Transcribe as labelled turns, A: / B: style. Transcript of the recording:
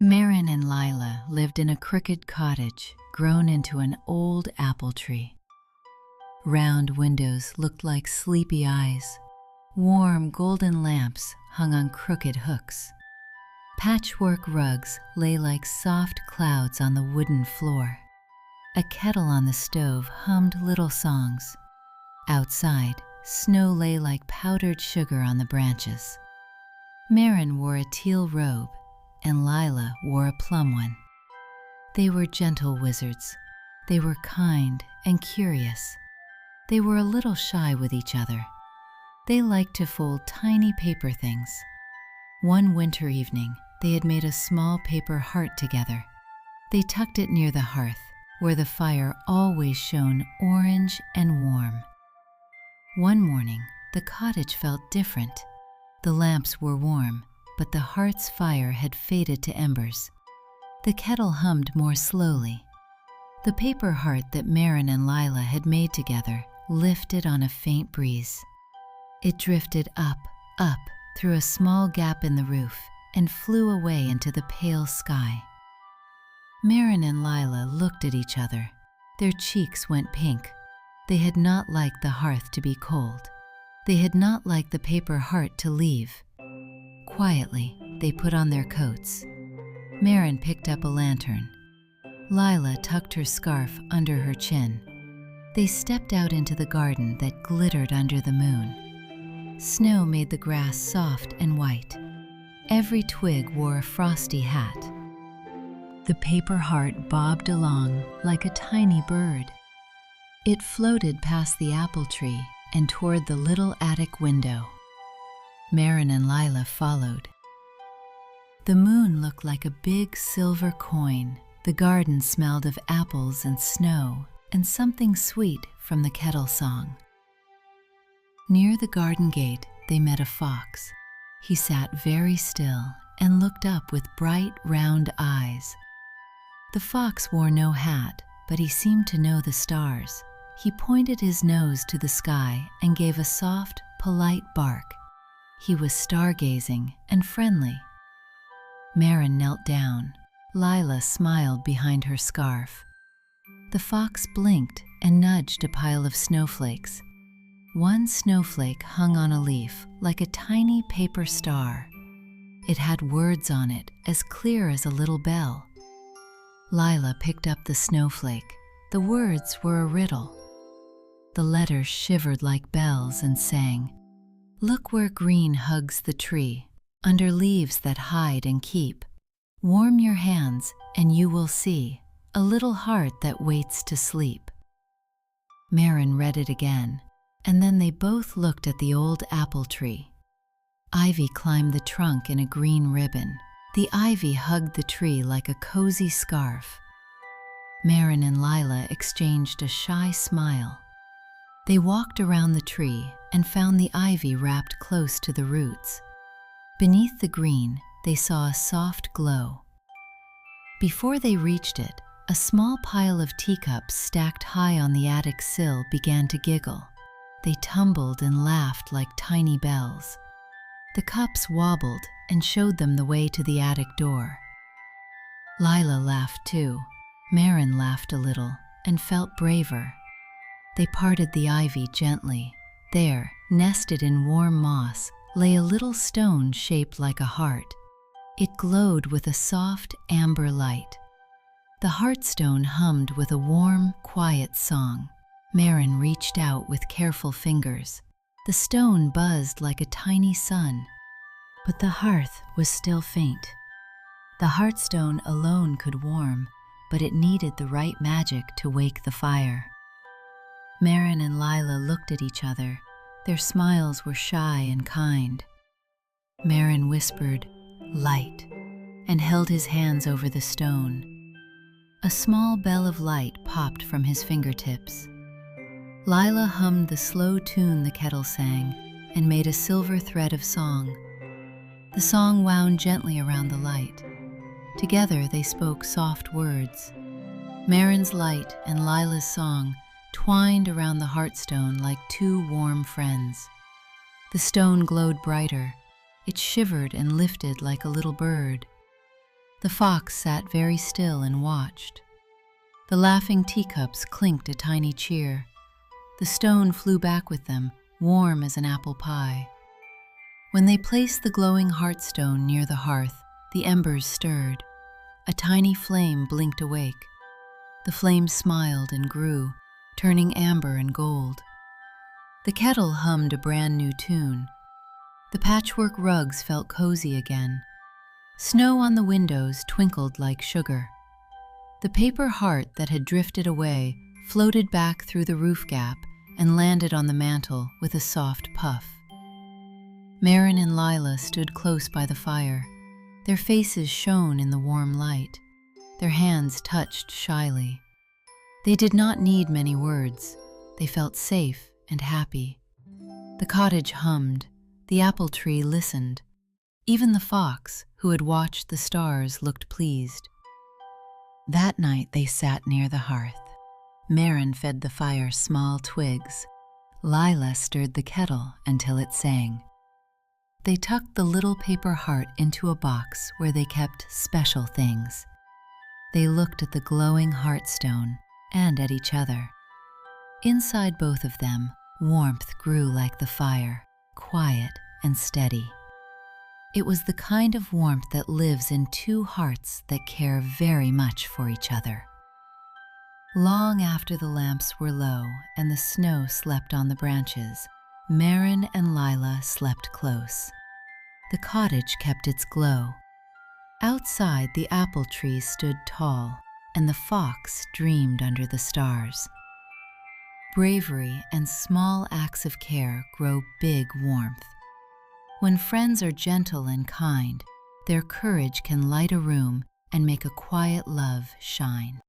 A: Marin and Lila lived in a crooked cottage grown into an old apple tree. Round windows looked like sleepy eyes. Warm golden lamps hung on crooked hooks. Patchwork rugs lay like soft clouds on the wooden floor. A kettle on the stove hummed little songs. Outside, snow lay like powdered sugar on the branches. Marin wore a teal robe, and Lila wore a plum one. They were gentle wizards. They were kind and curious. They were a little shy with each other. They liked to fold tiny paper things. One winter evening, they had made a small paper heart together. They tucked it near the hearth, where the fire always shone orange and warm. One morning, the cottage felt different. The lamps were warm, but the hearth's fire had faded to embers. The kettle hummed more slowly. The paper heart that Marin and Lila had made together lifted on a faint breeze. It drifted up, up, through a small gap in the roof and flew away into the pale sky. Marin and Lila looked at each other. Their cheeks went pink. They had not liked the hearth to be cold. They had not liked the paper heart to leave. Quietly, they put on their coats. Marin picked up a lantern. Lila tucked her scarf under her chin. They stepped out into the garden that glittered under the moon. Snow made the grass soft and white. Every twig wore a frosty hat. The paper heart bobbed along like a tiny bird. It floated past the apple tree and toward the little attic window. Marin and Lila followed. The moon looked like a big silver coin. The garden smelled of apples and snow and something sweet from the kettle song. Near the garden gate, they met a fox. He sat very still and looked up with bright, round eyes. The fox wore no hat, but he seemed to know the stars. He pointed his nose to the sky and gave a soft, polite bark. He was stargazing and friendly. Marin knelt down. Lila smiled behind her scarf. The fox blinked and nudged a pile of snowflakes. One snowflake hung on a leaf like a tiny paper star. It had words on it as clear as a little bell. Lila picked up the snowflake. The words were a riddle. The letters shivered like bells and sang, "Look where green hugs the tree, under leaves that hide and keep. Warm your hands and you will see a little heart that waits to sleep." Marin read it again, and then they both looked at the old apple tree. Ivy climbed the trunk in a green ribbon. The ivy hugged the tree like a cozy scarf. Marin and Lila exchanged a shy smile. They walked around the tree and found the ivy wrapped close to the roots. Beneath the green, they saw a soft glow. Before they reached it, a small pile of teacups stacked high on the attic sill began to giggle. They tumbled and laughed like tiny bells. The cups wobbled and showed them the way to the attic door. Lila laughed too. Marin laughed a little and felt braver. They parted the ivy gently. There, nested in warm moss, lay a little stone shaped like a heart. It glowed with a soft amber light. The heartstone hummed with a warm, quiet song. Marin reached out with careful fingers. The stone buzzed like a tiny sun, but the hearth was still faint. The heartstone alone could warm, but it needed the right magic to wake the fire. Marin and Lila looked at each other. Their smiles were shy and kind. Marin whispered, "Light," and held his hands over the stone. A small bell of light popped from his fingertips. Lila hummed the slow tune the kettle sang and made a silver thread of song. The song wound gently around the light. Together they spoke soft words. Marin's light and Lila's song twined around the heartstone like two warm friends. The stone glowed brighter. It shivered and lifted like a little bird. The fox sat very still and watched. The laughing teacups clinked a tiny cheer. The stone flew back with them, warm as an apple pie. When they placed the glowing heartstone near the hearth, the embers stirred. A tiny flame blinked awake. The flame smiled and grew, turning amber and gold. The kettle hummed a brand new tune. The patchwork rugs felt cozy again. Snow on the windows twinkled like sugar. The paper heart that had drifted away floated back through the roof gap and landed on the mantel with a soft puff. Marin and Lila stood close by the fire. Their faces shone in the warm light. Their hands touched shyly. They did not need many words. They felt safe and happy. The cottage hummed. The apple tree listened. Even the fox, who had watched the stars, looked pleased. That night they sat near the hearth. Marin fed the fire small twigs. Lila stirred the kettle until it sang. They tucked the little paper heart into a box where they kept special things. They looked at the glowing heartstone and at each other. Inside both of them, warmth grew like the fire, quiet and steady. It was the kind of warmth that lives in two hearts that care very much for each other. Long after the lamps were low and the snow slept on the branches, Marin and Lila slept close. The cottage kept its glow. Outside, the apple tree stood tall, and the fox dreamed under the stars. Bravery and small acts of care grow big warmth. When friends are gentle and kind, their courage can light a room and make a quiet love shine.